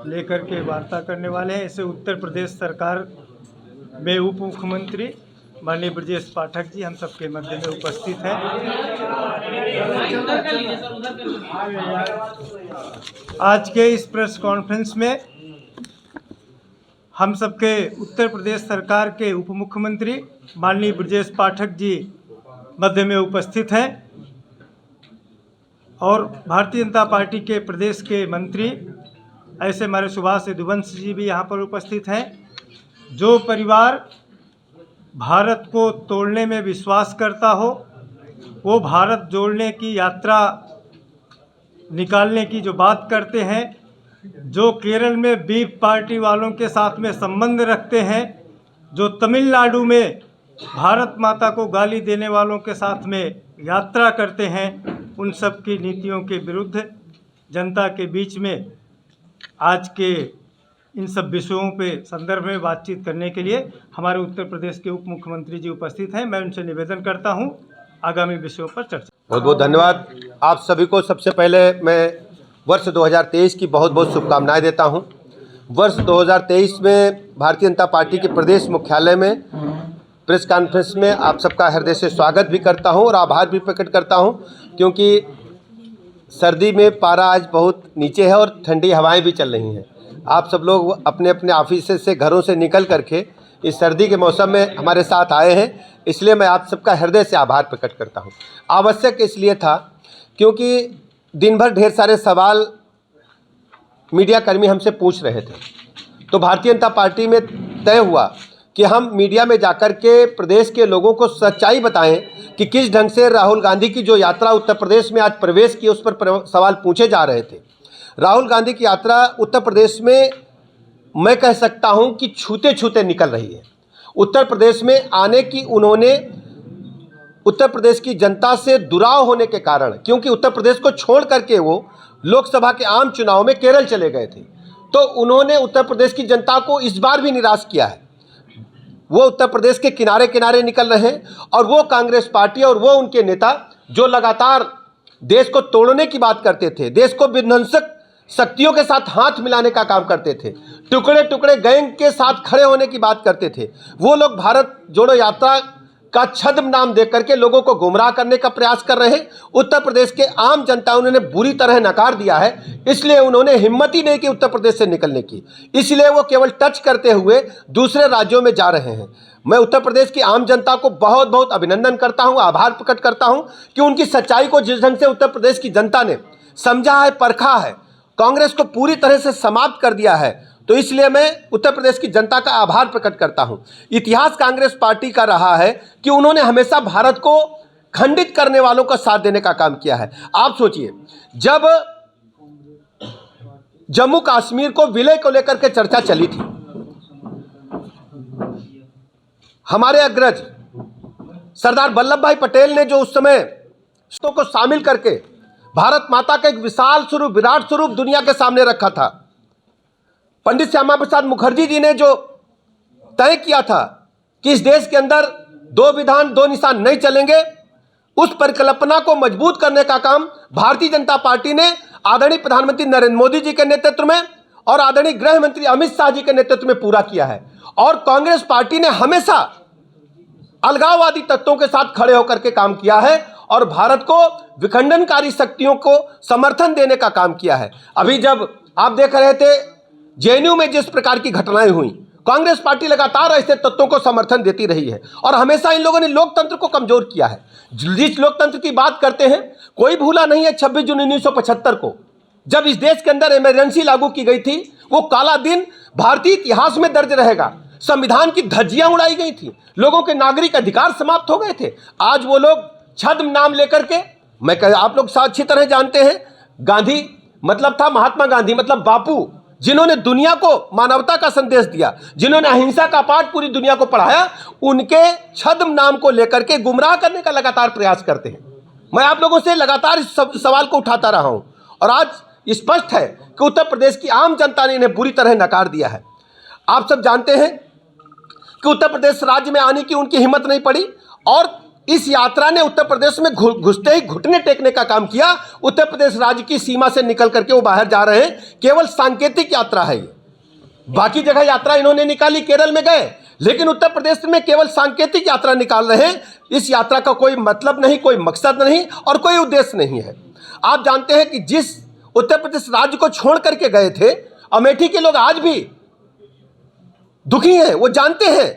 लेकर के वार्ता करने वाले हैं। इसे उत्तर प्रदेश सरकार में उप मुख्यमंत्री माननीय ब्रजेश पाठक जी हम सबके मध्य में उपस्थित हैं। आज के इस प्रेस कॉन्फ्रेंस में हम सबके उत्तर प्रदेश सरकार के उप मुख्यमंत्री माननीय ब्रजेश पाठक जी मध्य में उपस्थित हैं और भारतीय जनता पार्टी के प्रदेश के मंत्री ऐसे हमारे सुभाष यदुवंशी जी भी यहाँ पर उपस्थित हैं। जो परिवार भारत को तोड़ने में विश्वास करता हो, वो भारत जोड़ने की यात्रा निकालने की जो बात करते हैं, जो केरल में बीफ पार्टी वालों के साथ में संबंध रखते हैं, जो तमिलनाडु में भारत माता को गाली देने वालों के साथ में यात्रा करते हैं, उन सब की नीतियों के विरुद्ध जनता के बीच में आज के इन सब विषयों पे संदर्भ में बातचीत करने के लिए हमारे उत्तर प्रदेश के उप मुख्यमंत्री जी उपस्थित हैं। मैं उनसे निवेदन करता हूं आगामी विषयों पर चर्चा। बहुत बहुत धन्यवाद आप सभी को। सबसे पहले मैं वर्ष 2023 की बहुत बहुत शुभकामनाएं देता हूं। वर्ष 2023 में भारतीय जनता पार्टी के प्रदेश मुख्यालय में प्रेस कॉन्फ्रेंस में आप सबका हृदय से स्वागत भी करता हूं और आभार भी प्रकट करता हूं, क्योंकि सर्दी में पारा आज बहुत नीचे है और ठंडी हवाएं भी चल रही हैं। आप सब लोग अपने अपने ऑफिस से घरों से निकल करके इस सर्दी के मौसम में हमारे साथ आए हैं, इसलिए मैं आप सबका हृदय से आभार प्रकट करता हूं। आवश्यक इसलिए था क्योंकि दिन भर ढेर सारे सवाल मीडिया कर्मी हमसे पूछ रहे थे, तो भारतीय जनता पार्टी में तय हुआ कि हम मीडिया में जाकर के प्रदेश के लोगों को सच्चाई बताएं कि किस ढंग से राहुल गांधी की जो यात्रा उत्तर प्रदेश में आज प्रवेश की, उस पर सवाल पूछे जा रहे थे। राहुल गांधी की यात्रा उत्तर प्रदेश में मैं कह सकता हूं कि छूते छूते निकल रही है। उत्तर प्रदेश में आने की उन्होंने उत्तर प्रदेश की जनता से दुराव होने के कारण, क्योंकि उत्तर प्रदेश को छोड़ करके वो लोकसभा के आम चुनाव में केरल चले गए थे, तो उन्होंने उत्तर प्रदेश की जनता को इस बार भी निराश किया है। वो उत्तर प्रदेश के किनारे किनारे निकल रहे हैं और वो कांग्रेस पार्टी और वो उनके नेता जो लगातार देश को तोड़ने की बात करते थे, देश को विध्वंसक शक्तियों के साथ हाथ मिलाने का काम करते थे, टुकड़े टुकड़े गैंग के साथ खड़े होने की बात करते थे, वो लोग भारत जोड़ो यात्रा का छद्म नाम दे करके लोगों को गुमराह करने का प्रयास कर रहे हैं। उत्तर प्रदेश के आम जनता उन्होंने बुरी तरह नकार दिया है, इसलिए उन्होंने हिम्मत ही नहीं की उत्तर प्रदेश से निकलने की, इसलिए वो केवल टच करते हुए दूसरे राज्यों में जा रहे हैं। मैं उत्तर प्रदेश की आम जनता को बहुत बहुत अभिनंदन करता हूं, आभार प्रकट करता हूं कि उनकी सच्चाई को जिस ढंग से उत्तर प्रदेश की जनता ने समझा है, परखा है, कांग्रेस को पूरी तरह से समाप्त कर दिया है, तो इसलिए मैं उत्तर प्रदेश की जनता का आभार प्रकट करता हूं। इतिहास कांग्रेस पार्टी का रहा है कि उन्होंने हमेशा भारत को खंडित करने वालों का साथ देने का काम किया है। आप सोचिए, जब जम्मू कश्मीर को विलय को लेकर के चर्चा चली थी, हमारे अग्रज सरदार वल्लभ भाई पटेल ने जो उस समय को शामिल करके भारत माता का एक विशाल स्वरूप, विराट स्वरूप दुनिया के सामने रखा था। पंडित श्यामा प्रसाद मुखर्जी जी ने जो तय किया था कि इस देश के अंदर दो विधान दो निशान नहीं चलेंगे, उस परिकल्पना को मजबूत करने का काम भारतीय जनता पार्टी ने आदरणीय प्रधानमंत्री नरेंद्र मोदी जी के नेतृत्व में और आदरणीय गृह मंत्री अमित शाह जी के नेतृत्व में पूरा किया है। और कांग्रेस पार्टी ने हमेशा अलगाववादी तत्वों के साथ खड़े होकर के काम किया है और भारत को विखंडनकारी शक्तियों को समर्थन देने का काम किया है। अभी जब आप देख रहे थे जेएनयू में जिस प्रकार की घटनाएं हुई, कांग्रेस पार्टी लगातार ऐसे तत्वों को समर्थन देती रही है और हमेशा इन लोगों ने लोकतंत्र को कमजोर किया है। जिस लोकतंत्र की बात करते हैं, कोई भूला नहीं है 26 जून 1975 को जब इस देश के अंदर इमरजेंसी लागू की गई थी। वो काला दिन भारतीय इतिहास में दर्ज रहेगा। संविधान की धज्जियां उड़ाई गई थी, लोगों के नागरिक अधिकार समाप्त हो गए थे। आज वो लोग छद्म नाम लेकर के, आप लोग अच्छी तरह जानते हैं, गांधी मतलब था महात्मा गांधी, मतलब बापू, जिन्होंने दुनिया को मानवता का संदेश दिया, जिन्होंने अहिंसा का पाठ पूरी दुनिया को पढ़ाया, उनके छद्म नाम को लेकर के गुमराह करने का लगातार प्रयास करते हैं। मैं आप लोगों से लगातार इस सवाल को उठाता रहा हूं और आज स्पष्ट है कि उत्तर प्रदेश की आम जनता ने इन्हें बुरी तरह नकार दिया है। आप सब जानते हैं कि उत्तर प्रदेश राज्य में आने की उनकी हिम्मत नहीं पड़ी और इस यात्रा ने उत्तर प्रदेश में घुसते ही घुटने टेकने का काम किया। उत्तर प्रदेश राज्य की सीमा से निकल करके वो बाहर जा रहे हैं। केवल सांकेतिक यात्रा है ये। बाकी जगह यात्रा इन्होंने निकाली, केरल में गए, लेकिन उत्तर प्रदेश में केवल सांकेतिक यात्रा निकाल रहे हैं। इस यात्रा का कोई मतलब नहीं, कोई मकसद नहीं और कोई उद्देश्य नहीं है। आप जानते हैं कि जिस उत्तर प्रदेश राज्य को छोड़ करके गए थे, अमेठी के लोग आज भी दुखी हैं। वो जानते हैं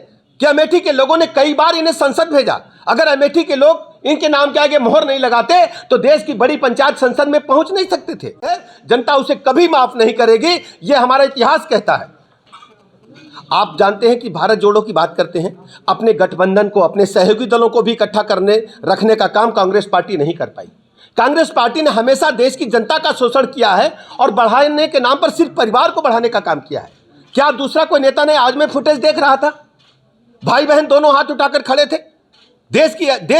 कि अमेठी के लोगों ने कई बार इन्हें संसद भेजा। अगर अमेठी के लोग इनके नाम के आगे मोहर नहीं लगाते तो देश की बड़ी पंचायत संसद में पहुंच नहीं सकते थे। जनता उसे कभी माफ नहीं करेगी, यह हमारा इतिहास कहता है। आप जानते हैं कि भारत जोड़ो की बात करते हैं, अपने गठबंधन को, अपने सहयोगी दलों को भी इकट्ठा करने रखने का काम कांग्रेस पार्टी नहीं कर पाई। कांग्रेस पार्टी ने हमेशा देश की जनता का शोषण किया है और बढ़ाने के नाम पर सिर्फ परिवार को बढ़ाने का काम किया है। क्या दूसरा कोई नेता ने? आज मैं फुटेज देख रहा था, भाई बहन दोनों हाथ उठाकर खड़े थे। देश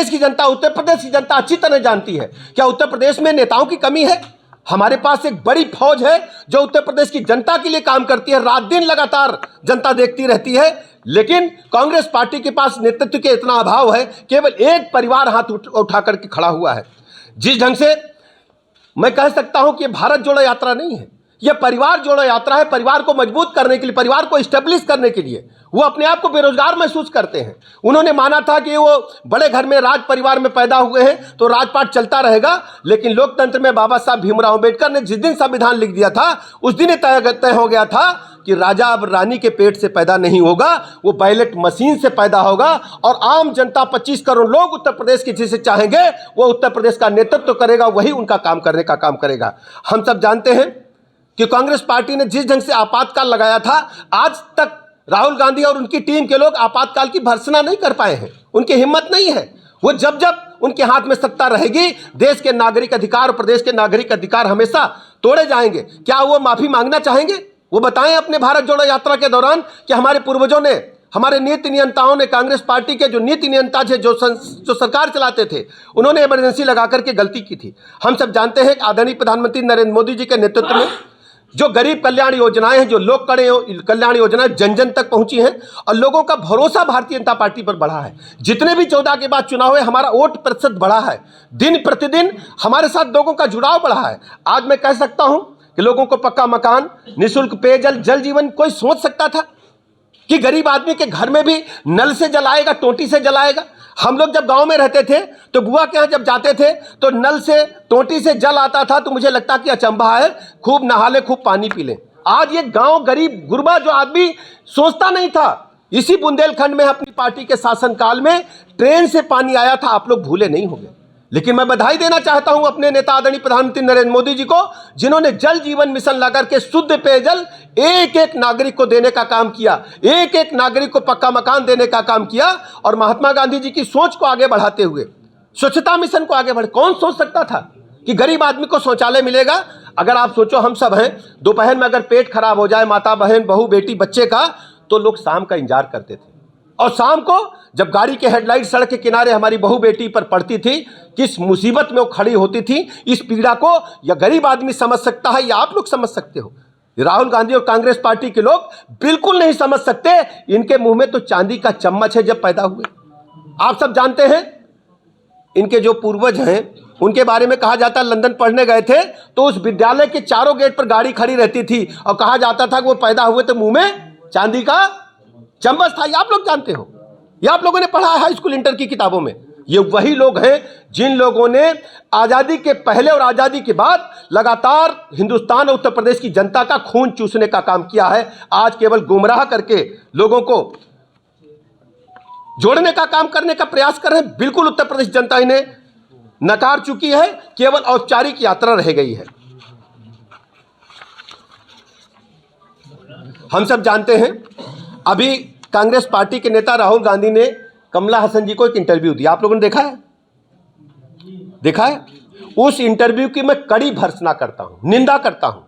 की जनता, उत्तर प्रदेश की जनता अच्छी तरह जानती है क्या उत्तर प्रदेश में नेताओं की कमी है। हमारे पास एक बड़ी फौज है जो उत्तर प्रदेश की जनता के लिए काम करती है। रात दिन लगातार जनता देखती रहती है, लेकिन कांग्रेस पार्टी के पास नेतृत्व के इतना अभाव है, केवल एक परिवार हाथ उठा करके खड़ा हुआ है। जिस ढंग से मैं कह सकता हूं कि यह भारत जोड़ो यात्रा नहीं है, यह परिवार जोड़ो यात्रा है। परिवार को मजबूत करने के लिए, परिवार को स्टेब्लिश करने के लिए। वो अपने आप को बेरोजगार महसूस करते हैं। उन्होंने माना था कि वो बड़े घर में, राज परिवार में पैदा हुए हैं तो राजपाट चलता रहेगा, लेकिन लोकतंत्र में बाबा साहब भीमराव अंबेडकर ने जिस दिन संविधान लिख दिया था उस दिन तय हो गया था कि राजा अब रानी के पेट से पैदा नहीं होगा, वो बैलेट मशीन से पैदा होगा। और आम जनता 25 करोड़ लोग उत्तर प्रदेश के जिसे चाहेंगे वो उत्तर प्रदेश का नेतृत्व करेगा, वही उनका काम करने का काम करेगा। हम सब जानते हैं कि कांग्रेस पार्टी ने जिस ढंग से आपातकाल लगाया था, आज तक राहुल गांधी और उनकी टीम के लोग आपातकाल की भर्त्सना नहीं कर पाए हैं। उनकी हिम्मत नहीं है। वो जब जब उनके हाथ में सत्ता रहेगी, देश के नागरिक अधिकार और प्रदेश के नागरिक अधिकार हमेशा तोड़े जाएंगे। क्या वो माफी मांगना चाहेंगे? वो बताएं अपने भारत जोड़ो यात्रा के दौरान कि हमारे पूर्वजों ने, हमारे नीति नियंताओं ने, कांग्रेस पार्टी के जो नीति नियंता थे, जो सरकार चलाते थे, उन्होंने इमरजेंसी लगा करके गलती की थी। हम सब जानते हैं कि आदरणीय प्रधानमंत्री नरेंद्र मोदी जी के नेतृत्व में जो गरीब कल्याण योजनाएं हैं, जो लोक कल्याण योजनाएं जन जन तक पहुंची हैं और लोगों का भरोसा भारतीय जनता पार्टी पर बढ़ा है। जितने भी 14 के बाद चुनाव हुए, हमारा वोट प्रतिशत बढ़ा है। दिन प्रतिदिन हमारे साथ लोगों का जुड़ाव बढ़ा है। आज मैं कह सकता हूं कि लोगों को पक्का मकान, निःशुल्क पेयजल, जल जीवन, कोई सोच सकता था कि गरीब आदमी के घर में भी नल से जल आएगा, टोटी से जल आएगा? हम लोग जब गांव में रहते थे तो बुआ के यहाँ जब जाते थे तो नल से, टोटी से जल आता था तो मुझे लगता कि अचंभा है, खूब नहा ले, खूब पानी पी ले। आज ये गांव गरीब गुरबा जो आदमी सोचता नहीं था, इसी बुंदेलखंड में अपनी पार्टी के शासनकाल में ट्रेन से पानी आया था। आप लोग भूले नहीं होंगे। लेकिन मैं बधाई देना चाहता हूं अपने नेता आदरणीय प्रधानमंत्री नरेंद्र मोदी जी को, जिन्होंने जल जीवन मिशन लाकर के शुद्ध पेयजल एक एक नागरिक को देने का काम किया, एक एक नागरिक को पक्का मकान देने का काम किया। और महात्मा गांधी जी की सोच को आगे बढ़ाते हुए स्वच्छता मिशन को आगे बढ़े। कौन सोच सकता था कि गरीब आदमी को शौचालय मिलेगा? अगर आप सोचो, हम सब हैं, दोपहर में अगर पेट खराब हो जाए माता बहन, बहू, बेटी, बच्चे का, तो लोग शाम का इंतजार करते थे। और शाम को जब गाड़ी के हेडलाइट सड़क के किनारे हमारी बहू बेटी पर पड़ती थी, किस मुसीबत में वो खड़ी होती थी, इस पीड़ा को या गरीब आदमी समझ सकता है या आप लोग समझ सकते हो? राहुल गांधी और कांग्रेस पार्टी के लोग बिल्कुल नहीं समझ सकते। इनके मुंह में तो चांदी का चम्मच है जब पैदा हुए। आप सब जानते हैं, इनके जो पूर्वज हैं उनके बारे में कहा जाता है लंदन पढ़ने गए थे तो उस विद्यालय के चारों गेट पर गाड़ी खड़ी रहती थी और कहा जाता था कि वो पैदा हुए तो मुंह में चांदी का चम्मच था। ये आप लोग जानते हो, ये आप लोगों ने पढ़ा है हाई स्कूल इंटर की किताबों में। ये वही लोग हैं जिन लोगों ने आज़ादी के पहले और आज़ादी के बाद लगातार हिंदुस्तान और उत्तर प्रदेश की जनता का खून चूसने का काम किया है। आज केवल गुमराह करके लोगों को जोड़ने का काम करने का प्रयास कर रहे हैं। बिल्कुल उत्तर प्रदेश जनता इन्हें नकार चुकी है, केवल औपचारिक यात्रा रह गई है। हम सब जानते हैं, अभी कांग्रेस पार्टी के नेता राहुल गांधी ने कमला हसन जी को एक इंटरव्यू दिया। आप लोगों ने देखा है? देखा है? उस इंटरव्यू की मैं कड़ी भर्त्सना करता हूं, निंदा करता हूं।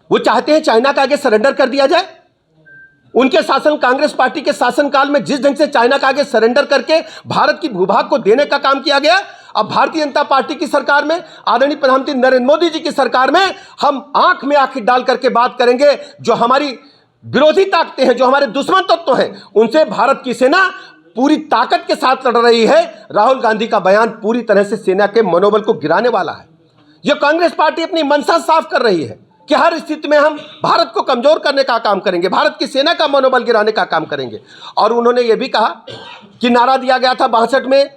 वो चाहते हैं चाइना के आगे सरेंडर कर दिया जाए। उनके शासन, कांग्रेस पार्टी के शासनकाल में जिस ढंग से चाइना के आगे सरेंडर करके भारत की भूभाग को देने का काम किया गया, अब भारतीय जनता पार्टी की सरकार में, आदरणीय प्रधानमंत्री नरेंद्र मोदी जी की सरकार में हम आंख में आंख डाल करके बात करेंगे। जो हमारी विरोधी ताकतें हैं, जो हमारे दुश्मन तत्व हैं, उनसे भारत की सेना पूरी ताकत के साथ लड़ रही है। राहुल गांधी का बयान पूरी तरह से सेना के मनोबल को गिराने वाला है। यह कांग्रेस पार्टी अपनी मंशा साफ कर रही है कि हर स्थिति में हम भारत को कमजोर करने का काम करेंगे, भारत की सेना का मनोबल गिराने का काम करेंगे। और उन्होंने यह भी कहा कि नारा दिया गया था 62 में,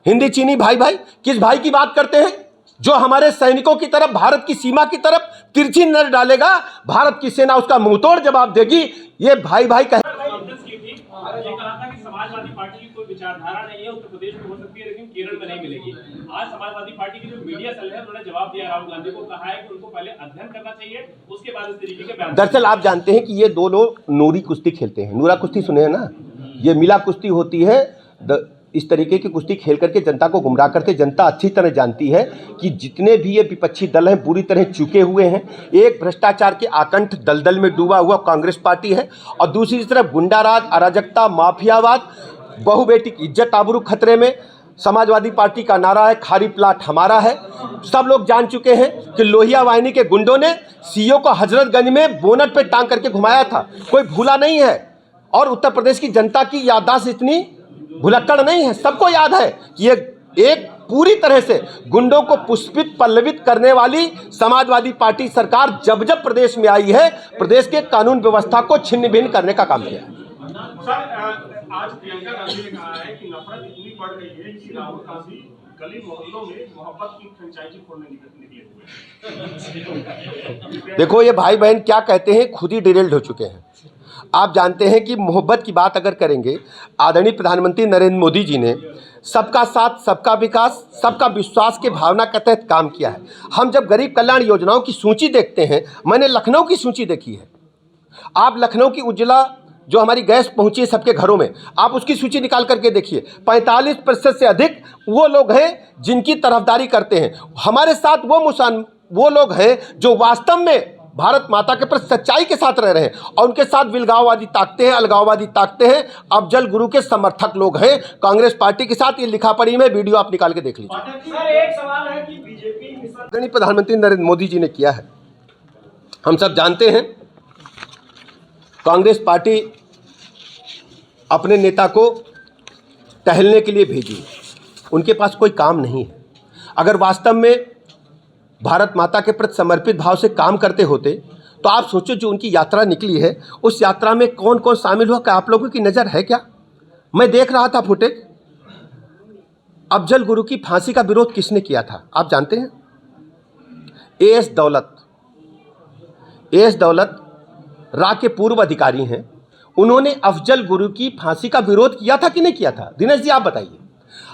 हिंदी चीनी भाई भाई। किस भाई की बात करते हैं? जो हमारे सैनिकों की तरफ, भारत की सीमा की तरफ तिरछी नजर डालेगा, भारत की सेना उसका मुंहतोड़ जवाब देगी। ये भाई भाई कहे। ये कहा था कि समाजवादी पार्टी की कोई विचारधारा नहीं है, उत्तर प्रदेश में हो सकती है लेकिन केरल में नहीं मिलेगी। आज समाजवादी पार्टी की जो मीडिया सेल है उन्होंने जवाब दिया, राहुल गांधी को कहा है कि उनको पहले अध्ययन करना चाहिए, उसके बाद इस तरीके के बयान। दरअसल आप जानते हैं कि ये दो लोग नूरी कुश्ती खेलते हैं। नूरा कुश्ती सुने हैं ना? ये मिला कुश्ती होती है। इस तरीके की कुश्ती खेल करके जनता को गुमराह करते। जनता अच्छी तरह जानती है कि जितने भी ये विपक्षी दल हैं पूरी तरह चुके हुए हैं। एक भ्रष्टाचार के आकंठ दलदल में डूबा हुआ कांग्रेस पार्टी है, और दूसरी तरफ गुंडाराज, अराजकता, माफियावाद, बहु बेटी की इज्जत आबरू खतरे में। समाजवादी पार्टी का नारा है खारी प्लाट हमारा है। सब लोग जान चुके हैं कि लोहिया वाहिनी के गुंडों ने सीओ को हजरतगंज में बोनट पे टांग करके घुमाया था, कोई भूला नहीं है। और उत्तर प्रदेश की जनता की याददाश्त इतनी भुलक्कड़ नहीं है, सबको याद है कि ये एक पूरी तरह से गुंडों को पुष्पित पल्लवित करने वाली समाजवादी पार्टी सरकार जब जब प्रदेश में आई है, प्रदेश के कानून व्यवस्था को छिन्न भिन्न करने का काम किया है। सर, आज प्रियंका गांधी ने कहा है कि नफरत इतनी बढ़ गई है कि राहुल गांधी गली मोहल्लों में मोहब्बत की फ्रेंचाइजी खोलने निकले हुए हैं। देखो ये भाई बहन क्या कहते हैं, खुद ही डिरेल्ड हो चुके हैं। आप जानते हैं कि मोहब्बत की बात अगर करेंगे, आदरणीय प्रधानमंत्री नरेंद्र मोदी जी ने सबका साथ, सबका विकास, सबका विश्वास के भावना के तहत काम किया है। हम जब गरीब कल्याण योजनाओं की सूची देखते हैं, मैंने लखनऊ की सूची देखी है। आप लखनऊ की उज्ज्वला जो हमारी गैस पहुंची है सबके घरों में, आप उसकी सूची निकाल करके देखिए। 45% से अधिक वो लोग हैं जिनकी तरफदारी करते हैं। हमारे साथ वो लोग हैं जो वास्तव में भारत माता के प्रति सच्चाई के साथ रह रहे हैं, और उनके साथ विलगाववादी ताकते हैं, अलगाववादी ताकते हैं। अफजल गुरु के समर्थक लोग हैं कांग्रेस पार्टी के साथ। ये लिखा पढ़ी में वीडियो आप निकाल के देख लीजिए। सर, एक सवाल है कि बीजेपी आदरणीय प्रधानमंत्री नरेंद्र मोदी जी ने किया है, हम सब जानते हैं। कांग्रेस पार्टी अपने नेता को टहलने के लिए भेजी, उनके पास कोई काम नहीं है। अगर वास्तव में भारत माता के प्रति समर्पित भाव से काम करते होते तो आप सोचो जो उनकी यात्रा निकली है, उस यात्रा में कौन कौन शामिल हुआ, क्या आप लोगों की नज़र है क्या? मैं देख रहा था फुटेज। अफजल गुरु की फांसी का विरोध किसने किया था आप जानते हैं? एएस दौलत रा के पूर्व अधिकारी हैं। उन्होंने अफजल गुरु की फांसी का विरोध किया था कि नहीं किया था? दिनेश जी आप बताइए।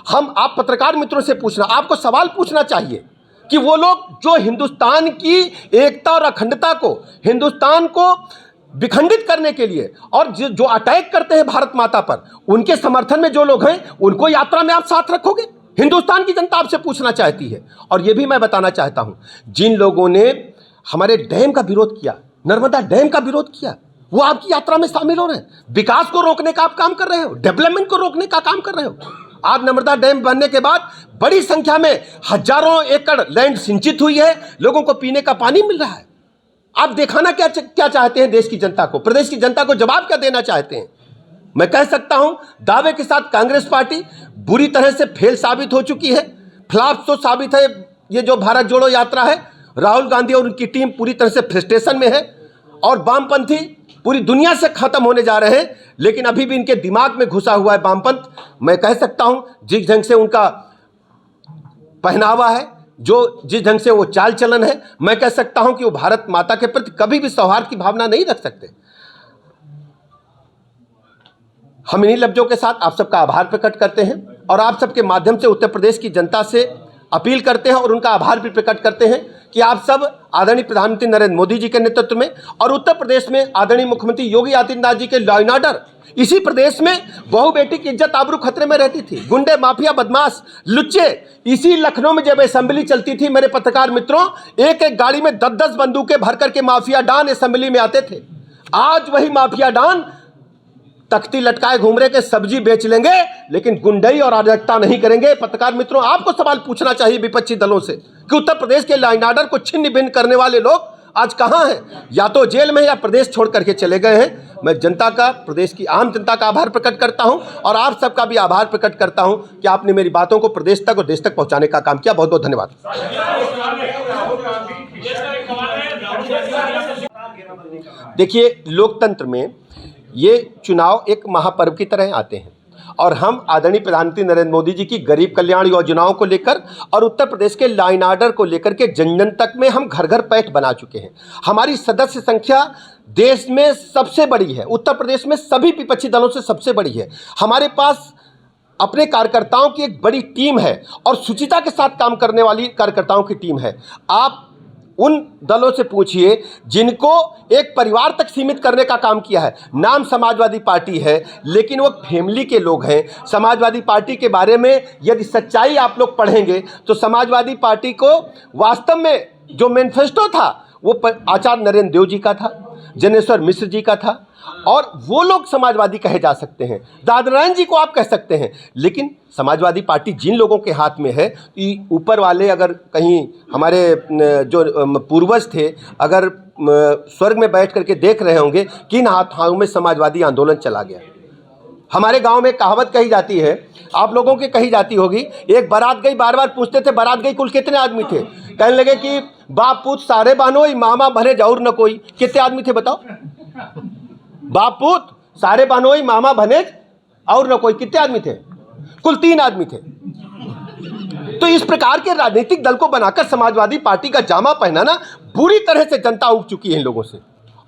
आप पत्रकार मित्रों से पूछना, आपको सवाल पूछना चाहिए कि वो लोग जो हिंदुस्तान की एकता और अखंडता को, हिंदुस्तान को विखंडित करने के लिए और जो अटैक करते हैं भारत माता पर, उनके समर्थन में जो लोग हैं, उनको यात्रा में आप साथ रखोगे? हिंदुस्तान की जनता आपसे पूछना चाहती है। और ये भी मैं बताना चाहता हूं, जिन लोगों ने हमारे डैम का विरोध किया, नर्मदा डैम का विरोध किया, वो आपकी यात्रा में शामिल हो रहे हैं। विकास को रोकने का आप काम कर रहे हो, डेवलपमेंट को रोकने का काम कर रहे हो। आज नर्मदा डैम बनने के बाद बड़ी संख्या में हजारों एकड़ लैंड सिंचित हुई है, लोगों को पीने का पानी मिल रहा है। आप दिखाना क्या चाहते हैं देश की जनता को, प्रदेश की जनता को जवाब क्या देना चाहते हैं? मैं कह सकता हूं दावे के साथ कांग्रेस पार्टी बुरी तरह से फेल साबित हो चुकी है, फ्लॉप तो साबित है। ये जो भारत जोड़ो यात्रा है, राहुल गांधी और उनकी टीम पूरी तरह से फ्रस्ट्रेशन में है, और वामपंथी पूरी दुनिया से खत्म होने जा रहे हैं। लेकिन अभी भी इनके दिमाग में घुसा हुआ है वामपंथ। मैं कह सकता हूं जिस ढंग से उनका पहनावा है, जो जिस ढंग से वो चाल चलन है, मैं कह सकता हूं कि वो भारत माता के प्रति कभी भी सौहार्द की भावना नहीं रख सकते। हम इन्हीं लफ्जों के साथ आप सबका आभार प्रकट करते हैं, और आप सबके माध्यम से उत्तर प्रदेश की जनता से अपील करते हैं और उनका आभार भी प्रकट करते हैं कि आप सब आदरणीय प्रधानमंत्री नरेंद्र मोदी जी के नेतृत्व में और उत्तर प्रदेश में आदरणीय मुख्यमंत्री योगी आदित्यनाथ जी के लॉ एंड ऑर्डर, इसी प्रदेश में बहु बेटी की इज्जत आबरू खतरे में रहती थी। गुंडे, माफिया, बदमाश, लुच्चे इसी लखनऊ में जब असेंबली चलती थी, मेरे पत्रकार मित्रों, एक एक गाड़ी में 10-10 बंदूकें भर करके माफिया डॉन असेंबली में आते थे। आज वही माफिया डॉन तख्ती लटकाए घूम रहे के सब्जी बेच लेंगे, लेकिन गुंडई और अराजकता नहीं करेंगे। पत्रकार मित्रों, आपको सवाल पूछना चाहिए विपक्षी दलों से कि उत्तर प्रदेश के लॉ एंड ऑर्डर को छिन्न भिन्न करने वाले लोग आज कहां हैं? या तो जेल में या प्रदेश छोड़ करके चले गए हैं। मैं जनता का, प्रदेश की आम जनता का आभार प्रकट करता हूं और आप सबका भी आभार प्रकट करता हूं कि आपने मेरी बातों को प्रदेश तक और देश तक पहुंचाने का काम किया। बहुत बहुत धन्यवाद। देखिए, लोकतंत्र में ये चुनाव एक महापर्व की तरह आते हैं और हम आदरणीय प्रधानमंत्री नरेंद्र मोदी जी की गरीब कल्याण योजनाओं को लेकर और उत्तर प्रदेश के लॉ एंड ऑर्डर को लेकर के जन जन तक में हम घर घर पैठ बना चुके हैं। हमारी सदस्य संख्या देश में सबसे बड़ी है, उत्तर प्रदेश में सभी विपक्षी दलों से सबसे बड़ी है। हमारे पास अपने कार्यकर्ताओं की एक बड़ी टीम है और शुचिता के साथ काम करने वाली कार्यकर्ताओं की टीम है। आप उन दलों से पूछिए जिनको एक परिवार तक सीमित करने का काम किया है। नाम समाजवादी पार्टी है लेकिन वो फैमिली के लोग हैं। समाजवादी पार्टी के बारे में यदि सच्चाई आप लोग पढ़ेंगे तो समाजवादी पार्टी को वास्तव में जो मैनिफेस्टो था वो आचार्य नरेंद्र देव जी का था, जनेश्वर मिश्र जी का था और वो लोग समाजवादी कहे जा सकते हैं। दादनारायण जी को आप कह सकते हैं, लेकिन समाजवादी पार्टी जिन लोगों के हाथ में है, ऊपर वाले अगर कहीं हमारे जो पूर्वज थे अगर स्वर्ग में बैठ करके देख रहे होंगे किन हाथों में समाजवादी आंदोलन चला गया। हमारे गांव में कहावत कही जाती है, आप लोगों की कही जाती होगी, एक बारात गई, बार बार पूछते थे बारात गई कुल कितने आदमी थे, कहने लगे कि बाप पूत सारे बहनोई, मामा भनेज और न कोई। कितने आदमी थे बताओ? बाप पूत सारे बहनोई, मामा भनेज और न कोई। कितने आदमी थे? कुल 3 आदमी थे। तो इस प्रकार के राजनीतिक दल को बनाकर समाजवादी पार्टी का जामा पहनाना बुरी तरह से जनता उग चुकी है इन लोगों से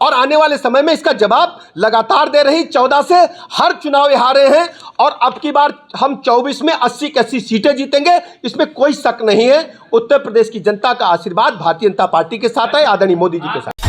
और आने वाले समय में इसका जवाब लगातार दे रही। 14 से हर चुनाव हारे हैं और अब की बार हम 24 में 80 की 80 सीटें जीतेंगे, इसमें कोई शक नहीं है। उत्तर प्रदेश की जनता का आशीर्वाद भारतीय जनता पार्टी के साथ है, आदरणीय मोदी जी के साथ।